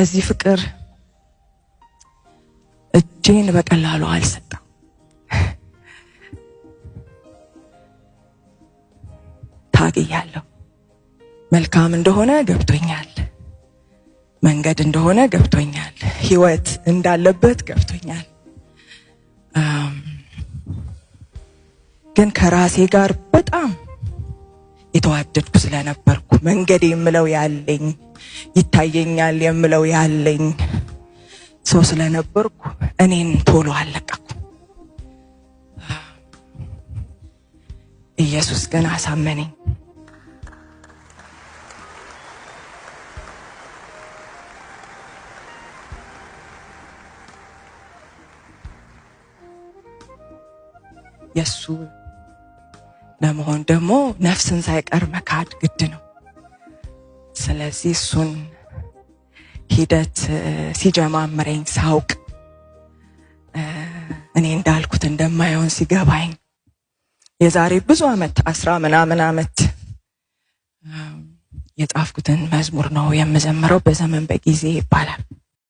እዚህ ፍቅር እጄን በቀላሉ አልሰጠም። ታግያለሁ። መልካም እንደሆነ ገብቶኛል። መንገድ እንደሆነ ገብቶኛል። ህይወት እንዳለበት ገብቶኛል። ግን ከራሴ ጋር በጣም የተዋደድኩ ስለነበርኩ መንገድ የምለው ያለኝ ይታየኛል የምለው ያለኝ ሰው ስለነበርኩ እኔን ቶሎ አለቀኩ። ኢየሱስ ግን አሳመነኝ። የሱ ለመሆን ደግሞ ነፍስን ሳይቀር መካድ ግድ ነው። ስለዚህ እሱን ሂደት ሲጀማምረኝ ሳውቅ እኔ እንዳልኩት እንደማይሆን ሲገባኝ የዛሬ ብዙ አመት 10 ምናምን አመት የጻፍኩትን መዝሙር ነው የምዘምረው። በዘመን በጊዜ ይባላል።